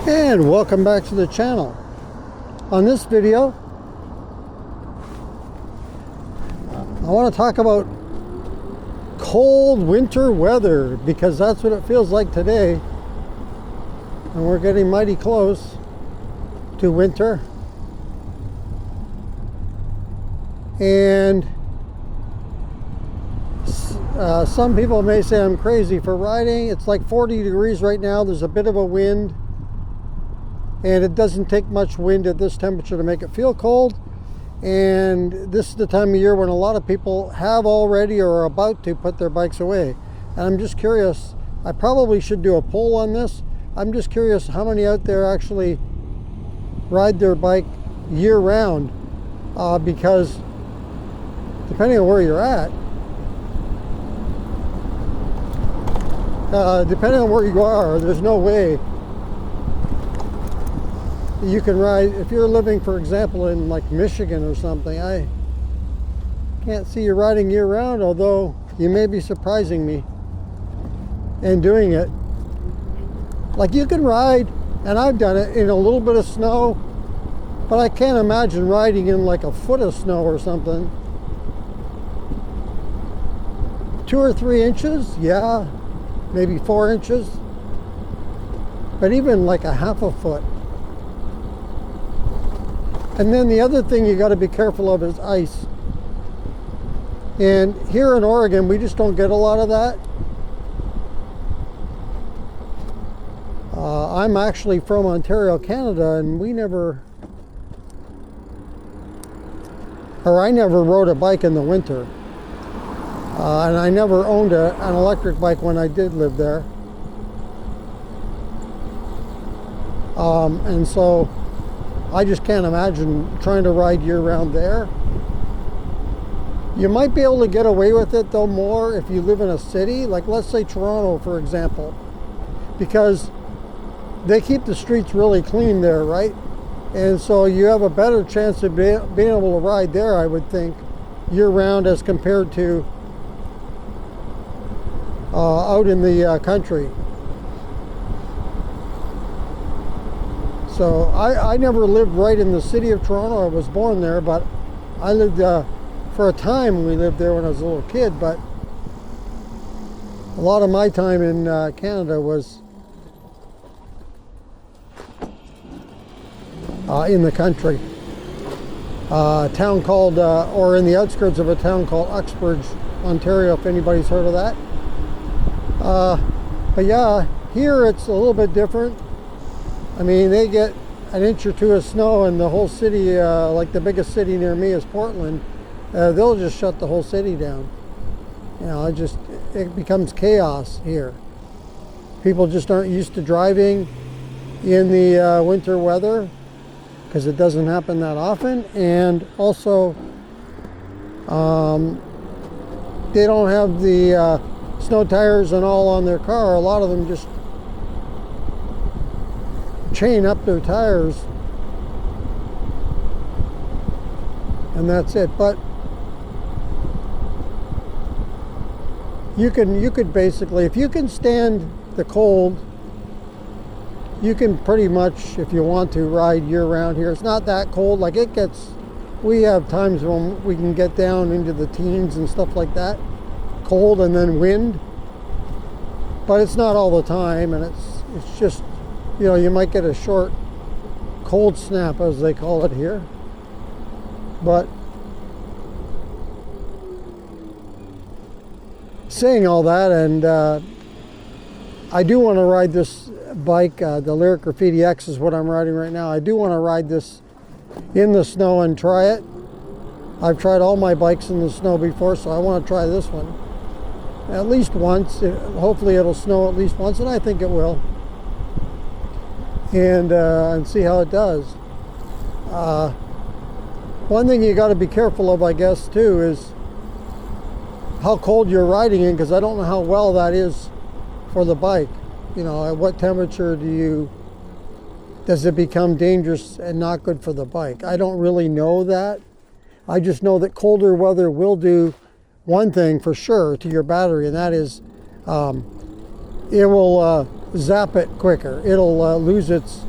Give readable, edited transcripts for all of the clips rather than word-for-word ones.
And welcome back to the channel. On this video, I want to talk about cold winter weather, because that's what it feels like today, and we're getting mighty close to winter. And some people may say I'm crazy for riding. It's like 40 degrees right now. There's a bit of a wind, and it doesn't take much wind at this temperature to make it feel cold. And this is the time of year when a lot of people have already or are about to put their bikes away. And I'm just curious, I probably should do a poll on this. I'm just curious how many out there actually ride their bike year round, because depending on where you're at, depending on where you are, there's no way you can ride. If you're living, for example, in like Michigan or something, I can't see you riding year round, although you may be surprising me and doing it. Like, you can ride, and I've done it, in a little bit of snow, but I can't imagine riding in like a foot of snow or something. 2 or 3 inches, yeah, maybe 4 inches, but even like a half a foot. And then the other thing you got to be careful of is ice. And here in Oregon, we just don't get a lot of that. I'm actually from Ontario, Canada, and I never rode a bike in the winter. And I never owned an electric bike when I did live there. And so I just can't imagine trying to ride year-round there. You might be able to get away with it, though, more if you live in a city, like let's say Toronto, for example, because they keep the streets really clean there, right? And so you have a better chance of being able to ride there, I would think, year-round as compared to out in the country. So I never lived right in the city of Toronto. I was born there, but I lived for a time. We lived there when I was a little kid, but a lot of my time in Canada was in the country. A town called, or in the outskirts of a town called Uxbridge, Ontario, if anybody's heard of that. But yeah, here it's a little bit different. I mean, they get an inch or two of snow and the whole city, like the biggest city near me is Portland, they'll just shut the whole city down. You know, it becomes chaos here. People just aren't used to driving in the winter weather because it doesn't happen that often. And also, they don't have the snow tires and all on their car. A lot of them just chain up their tires and that's it. But you could basically, if you can stand the cold, you can pretty much, if you want to, ride year round here. It's not that cold. Like, we have times when we can get down into the teens and stuff like that, cold, and then wind, but it's not all the time. And it's just, you know, you might get a short cold snap, as they call it here. But saying all that, and I do want to ride this bike, the Lyric Graffiti X is what I'm riding right now. I do want to ride this in the snow and try it. I've tried all my bikes in the snow before, so I want to try this one at least once. Hopefully it'll snow at least once, and I think it will. And see how it does. One thing you got to be careful of, I guess, too, is how cold you're riding in, because I don't know how well that is for the bike. You know, at what temperature does it become dangerous and not good for the bike? I don't really know that. I just know that colder weather will do one thing for sure to your battery, and that is it will zap it quicker. It'll lose its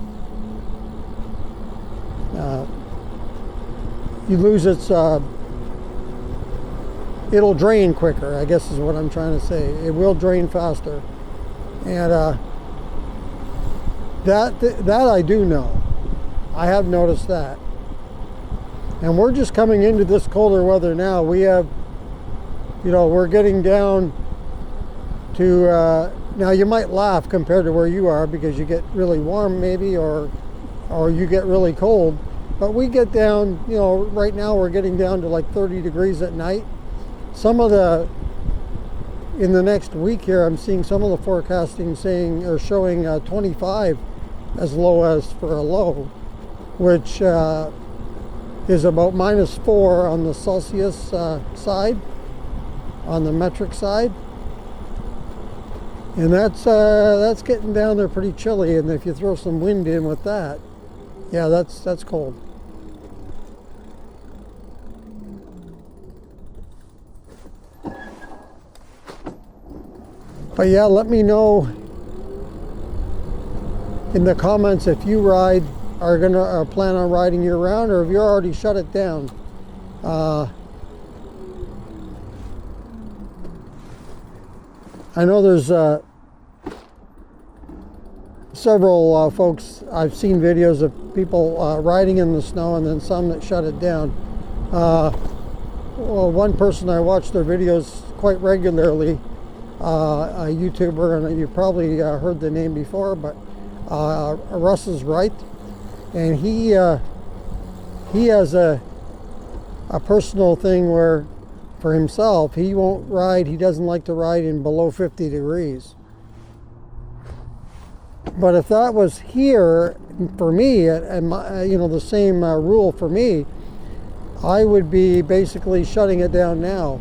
you lose its, it'll drain quicker, I guess is what I'm trying to say. It will drain faster. And that I do know. I have noticed that. And we're just coming into this colder weather now. We have, you know, we're getting down to, now you might laugh compared to where you are because you get really warm maybe, or you get really cold. But we get down, you know, right now we're getting down to like 30 degrees at night. Some of the, in the next week here, I'm seeing some of the forecasting saying, or showing 25 as low as for a low, which is about -4 on the Celsius side, on the metric side. And that's getting down there pretty chilly, and if you throw some wind in with that, yeah, that's cold. But yeah, let me know in the comments if you are gonna plan on riding year round, or if you're already shut it down. I know there's several folks, I've seen videos of people riding in the snow, and then some that shut it down. Well, one person I watch their videos quite regularly, a YouTuber, and you probably heard the name before, but Russ is right, and he has a personal thing where for himself he won't ride, he doesn't like to ride in below 50 degrees. But if that was here for me, and you know, the same rule for me, I would be basically shutting it down now.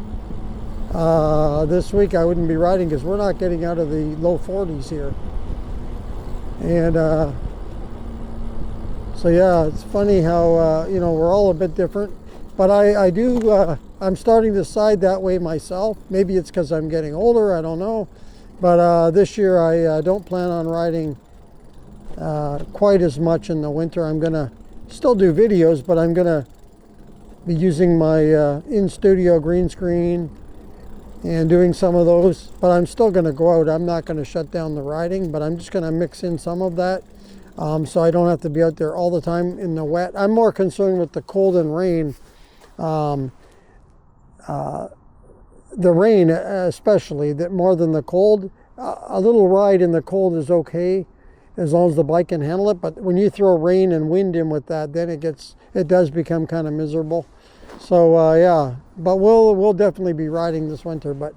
This week I wouldn't be riding because we're not getting out of the low 40s here. And so yeah, it's funny how you know, we're all a bit different. But I'm starting to side that way myself. Maybe it's because I'm getting older, I don't know. But this year I don't plan on riding quite as much in the winter. I'm gonna still do videos, but I'm gonna be using my in-studio green screen and doing some of those. But I'm still gonna go out. I'm not gonna shut down the riding, but I'm just gonna mix in some of that, so I don't have to be out there all the time in the wet. I'm more concerned with the cold and rain. The rain especially, that more than the cold. A little ride in the cold is okay as long as the bike can handle it, but when you throw rain and wind in with that, then it does become kind of miserable. So yeah, but we'll definitely be riding this winter. But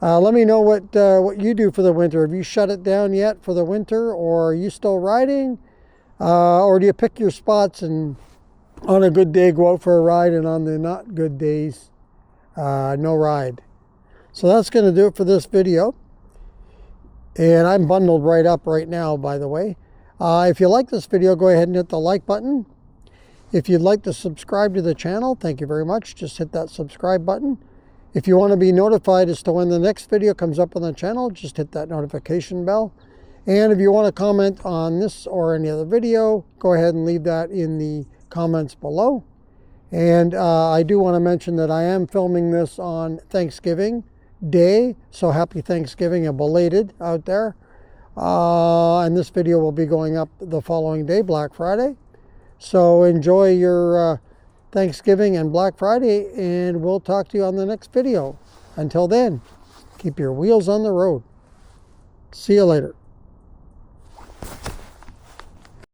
let me know what you do for the winter. Have you shut it down yet for the winter, or are you still riding, or do you pick your spots and on a good day go out for a ride, and on the not good days no ride? So that's going to do it for this video. And I'm bundled right up right now, by the way. If you like this video, go ahead and hit the like button. If you'd like to subscribe to the channel, thank you very much. Just hit that subscribe button. If you want to be notified as to when the next video comes up on the channel, just hit that notification bell. And if you want to comment on this or any other video, go ahead and leave that in the comments below. And I do want to mention that I am filming this on Thanksgiving Day, so happy Thanksgiving, and belated out there. And this video will be going up the following day, Black Friday. So enjoy your Thanksgiving and Black Friday, and we'll talk to you on the next video. Until then, keep your wheels on the road. See you later.